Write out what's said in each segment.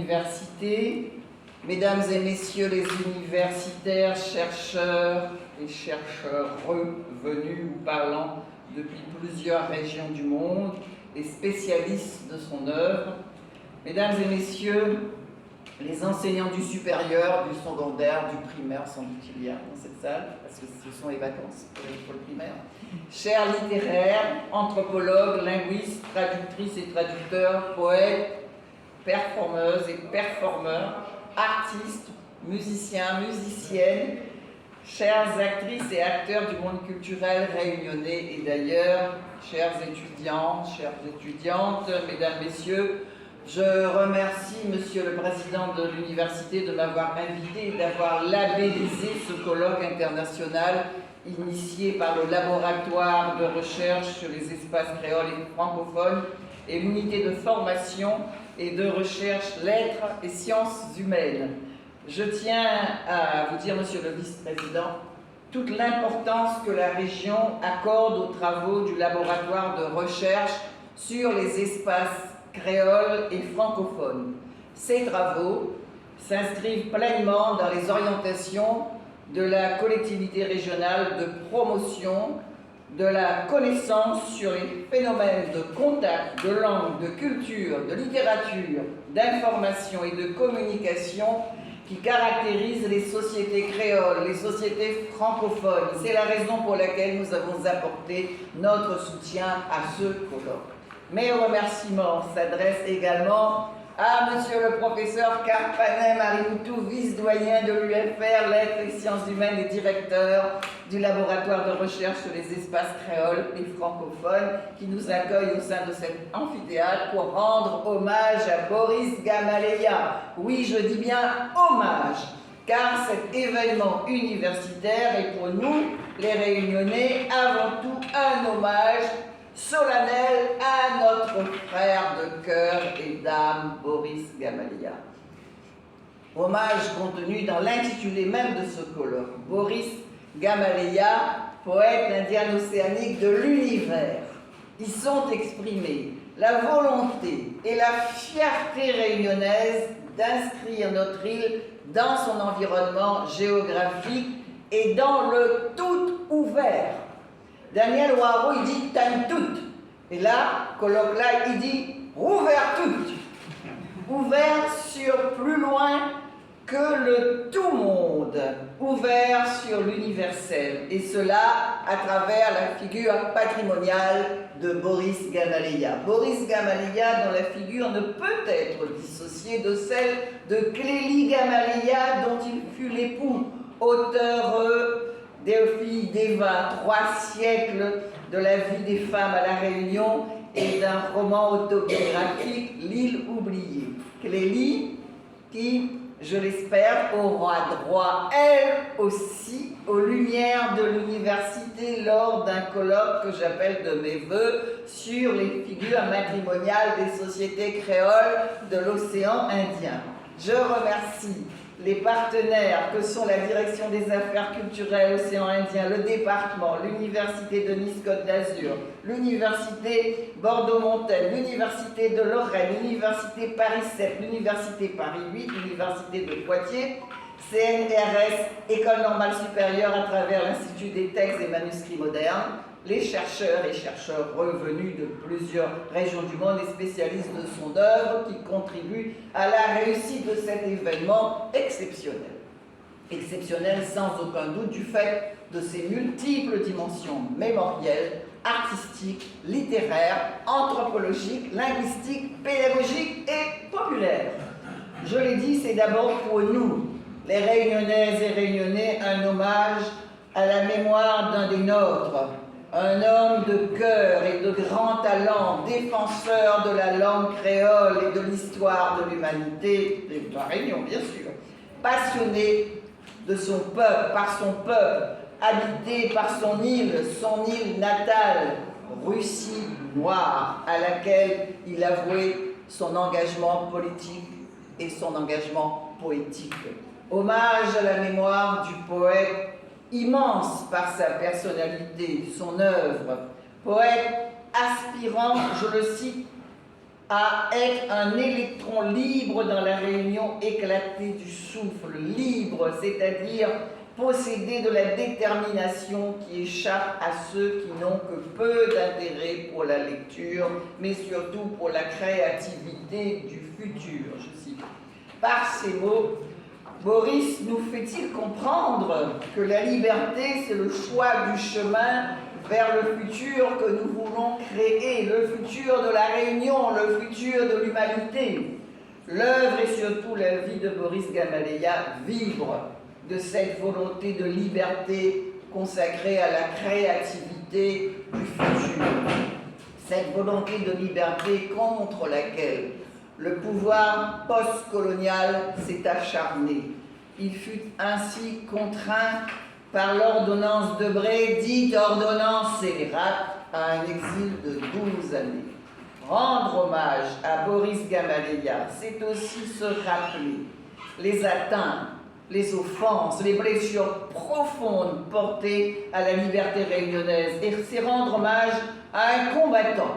l'université, mesdames et messieurs les universitaires, chercheurs et chercheurs venus ou parlant depuis plusieurs régions du monde et spécialistes de son œuvre, mesdames et messieurs les enseignants du supérieur, du secondaire, du primaire, sans doute il y a dans cette salle, parce que ce sont les vacances pour le primaire, chers littéraires, anthropologues, linguistes, traductrices et traducteurs, poètes, performeuses et performeurs, artistes, musiciens, musiciennes, chères actrices et acteurs du monde culturel réunionnais et d'ailleurs, chers étudiants, chères étudiantes, mesdames, messieurs, je remercie Monsieur le Président de l'Université de m'avoir invité et d'avoir labellisé ce colloque international initié par le laboratoire de recherche sur les espaces créoles et francophones et l'unité de formation et de recherche lettres et sciences humaines. Je tiens à vous dire, Monsieur le Vice-président, toute l'importance que la région accorde aux travaux du laboratoire de recherche sur les espaces créoles et francophones. Ces travaux s'inscrivent pleinement dans les orientations de la collectivité régionale de promotion de la connaissance sur les phénomènes de contact, de langue, de culture, de littérature, d'information et de communication qui caractérisent les sociétés créoles, les sociétés francophones. C'est la raison pour laquelle nous avons apporté notre soutien à ce colloque. Mes remerciements s'adressent également à Monsieur le professeur Carpanet Marimoutou, vice-doyen de l'UFR, Lettres et Sciences Humaines et directeur du laboratoire de recherche sur les espaces créoles et francophones, qui nous accueille au sein de cet amphithéâtre pour rendre hommage à Boris Gamaleya. Oui, je dis bien hommage, car cet événement universitaire est pour nous, les Réunionnais, avant tout un hommage solennel à notre frère de cœur et d'âme, Boris Gamaleya. Hommage contenu dans l'intitulé même de ce colloque. Boris Gamaleya, poète indien-océanique de l'univers. Y sont exprimés la volonté et la fierté réunionnaise d'inscrire notre île dans son environnement géographique et dans le tout ouvert. Daniel Ouaro, il dit « tan tout ». Et là, colloque là, il dit « ouvert tout ». Ouvert sur plus loin que le tout monde. Ouvert sur l'universel. Et cela à travers la figure patrimoniale de Boris Gamaleya. Boris Gamaleya, dont la figure ne peut être dissociée de celle de Clélie Gamaleya, dont il fut l'époux, auteur Théophile d'Eva, 3 siècles de la vie des femmes à La Réunion et d'un roman autobiographique, L'île oubliée. Clélie, qui, je l'espère, aura droit, elle aussi, aux lumières de l'université lors d'un colloque que j'appelle de mes voeux sur les figures matrimoniales des sociétés créoles de l'océan Indien. Je remercie les partenaires que sont la Direction des Affaires culturelles Océan Indien, le département, l'Université de Nice-Côte d'Azur, l'Université Bordeaux-Montaigne, l'Université de Lorraine, l'Université Paris 7, l'Université Paris 8, l'Université de Poitiers, CNRS, École Normale Supérieure à travers l'Institut des Textes et Manuscrits Modernes, les chercheurs et chercheurs revenus de plusieurs régions du monde et spécialistes de son œuvre qui contribuent à la réussite de cet événement exceptionnel. Exceptionnel sans aucun doute du fait de ses multiples dimensions mémorielles, artistiques, littéraires, anthropologiques, linguistiques, pédagogiques et populaires. Je l'ai dit, c'est d'abord pour nous, les Réunionnaises et Réunionnais, un hommage à la mémoire d'un des nôtres, un homme de cœur et de grand talent, défenseur de la langue créole et de l'histoire de l'humanité, de la Réunion bien sûr, passionné de son peuple, par son peuple, habité par son île natale, Russie noire, à laquelle il avouait son engagement politique et son engagement poétique. Hommage à la mémoire du poète immense par sa personnalité, son œuvre, poète aspirant, je le cite, à être un électron libre dans la réunion éclatée du souffle, libre, c'est-à-dire posséder de la détermination qui échappe à ceux qui n'ont que peu d'intérêt pour la lecture, mais surtout pour la créativité du futur. Je cite. Par ces mots, Boris nous fait-il comprendre que la liberté, c'est le choix du chemin vers le futur que nous voulons créer, le futur de la Réunion, le futur de l'humanité. L'œuvre et surtout la vie de Boris Gamaleya vibre de cette volonté de liberté consacrée à la créativité du futur. Cette volonté de liberté contre laquelle le pouvoir postcolonial s'est acharné. Il fut ainsi contraint par l'ordonnance Debré, dite ordonnance scélérate, à un exil de 12 années. Rendre hommage à Boris Gamaleya, c'est aussi se rappeler les atteintes, les offenses, les blessures profondes portées à la liberté réunionnaise. Et c'est rendre hommage à un combattant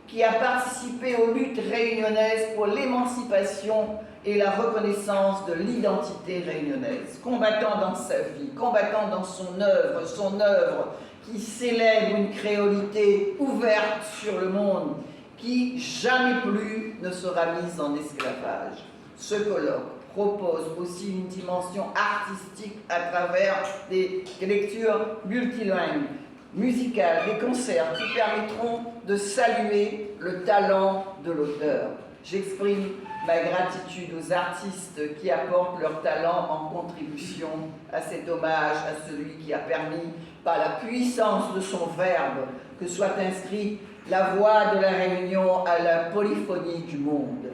qui a participé aux luttes réunionnaises pour l'émancipation et la reconnaissance de l'identité réunionnaise. Combattant dans sa vie, combattant dans son œuvre qui célèbre une créolité ouverte sur le monde, qui jamais plus ne sera mise en esclavage. Ce colloque propose aussi une dimension artistique à travers des lectures multilingues, musicales, des concerts qui permettront de saluer le talent de l'auteur. J'exprime ma gratitude aux artistes qui apportent leur talent en contribution à cet hommage à celui qui a permis, par la puissance de son verbe, que soit inscrite la voix de la Réunion à la polyphonie du monde.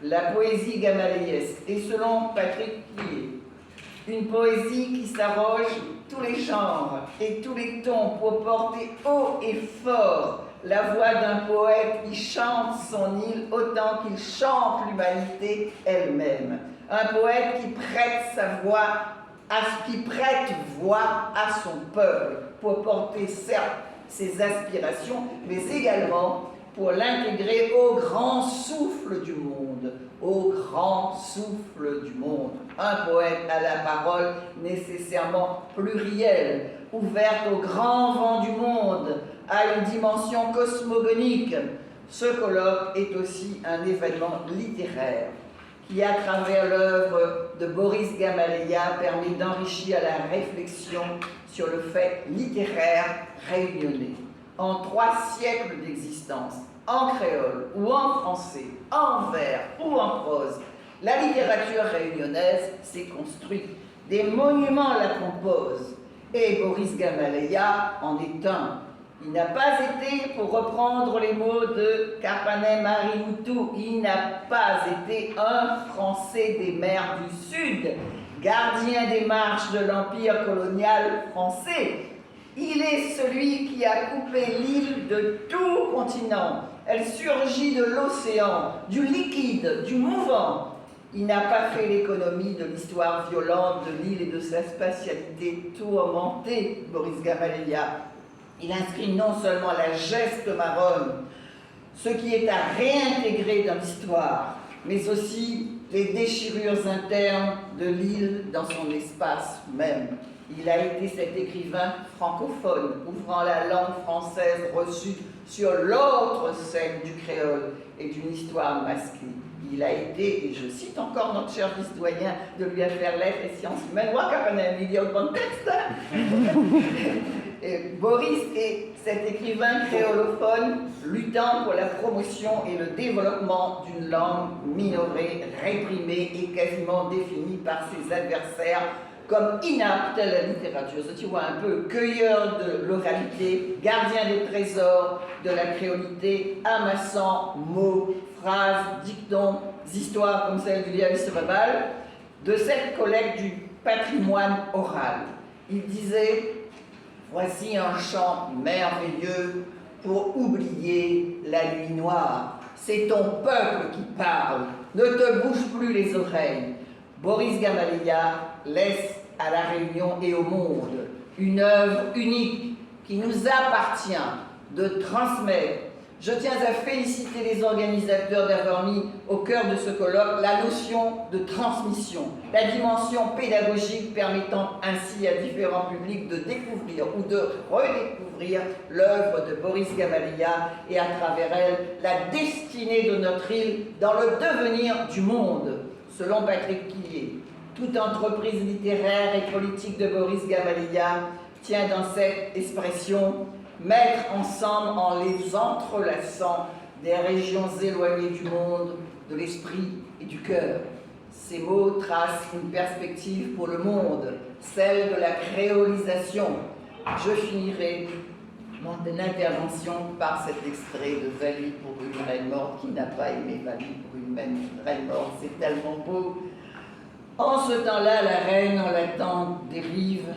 La poésie gamaléesque est, selon Patrick Plié, une poésie qui s'arroge tous les genres et tous les tons pour porter haut et fort la voix d'un poète qui chante son île autant qu'il chante l'humanité elle-même. Un poète qui prête voix à son peuple pour porter certes ses aspirations, mais également pour l'intégrer au grand souffle du monde, au grand souffle du monde. Un poète à la parole nécessairement plurielle, ouverte au grand vent du monde, à une dimension cosmogonique. Ce colloque est aussi un événement littéraire qui, à travers l'œuvre de Boris Gamaleya, permet d'enrichir la réflexion sur le fait littéraire réunionnais. En 3 siècles d'existence, en créole ou en français, en vers ou en prose, la littérature réunionnaise s'est construite. Des monuments la composent. Et Boris Gamaleya en est un. Il n'a pas été, pour reprendre les mots de Carpanet Marimoutou, il n'a pas été un Français des mers du Sud, gardien des marches de l'Empire colonial français. Il est celui qui a coupé l'île de tout continent. Elle surgit de l'océan, du liquide, du mouvant. Il n'a pas fait l'économie de l'histoire violente de l'île et de sa spatialité tourmentée, Boris Gamaleya. Il inscrit non seulement la geste marronne, ce qui est à réintégrer dans l'histoire, mais aussi les déchirures internes de l'île dans son espace même. Il a été cet écrivain francophone, ouvrant la langue française reçue sur l'autre scène du créole et d'une histoire masquée. Il a été, et je cite encore notre cher vice-doyen de l'UFR Lettres et Sciences Humaines, Boris est cet écrivain créolophone luttant pour la promotion et le développement d'une langue minorée, réprimée et quasiment définie par ses adversaires comme inapte à la littérature. Ça, tu vois un peu, cueilleur de l'oralité, gardien des trésors de la créolité, amassant mots, phrases, dictons, histoires comme celle du Liavis Rabal, de cette collecte du patrimoine oral. Il disait: voici un chant merveilleux pour oublier la nuit noire. C'est ton peuple qui parle. Ne te bouge plus les oreilles. Boris Gamaleya laisse à la Réunion et au monde une œuvre unique qui nous appartient de transmettre, Je tiens à féliciter les organisateurs d'avoir mis au cœur de ce colloque la notion de transmission, la dimension pédagogique permettant ainsi à différents publics de découvrir ou de redécouvrir l'œuvre de Boris Gamaliya et à travers elle la destinée de notre île dans le devenir du monde. Selon Patrick Quillier, toute entreprise littéraire et politique de Boris Gamaliya tient dans cette expression mettre ensemble en les entrelaçant des régions éloignées du monde, de l'esprit et du cœur. Ces mots tracent une perspective pour le monde, celle de la créolisation. Je finirai mon intervention par cet extrait de Vali pour une reine morte. Qui n'a pas aimé Vali pour une reine morte? C'est tellement beau. En ce temps-là, la reine, en l'attente des rives,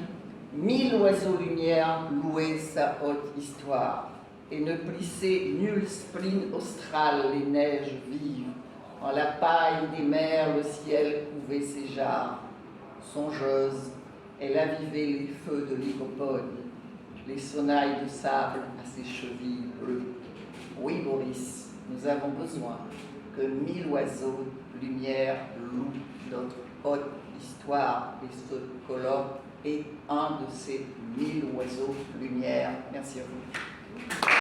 1000 oiseaux lumière louaient sa haute histoire, et ne plissait nul spleen austral les neiges vives. En la paille des mers, le ciel couvait ses jarres. Songeuse, elle avivait les feux de l'hypopode, les sonnailles de sable à ses chevilles bleues. Oui, Boris, nous avons besoin que 1000 oiseaux lumière louent notre haute histoire, et ce colloque est un de ces 1000 oiseaux lumière. Merci à vous.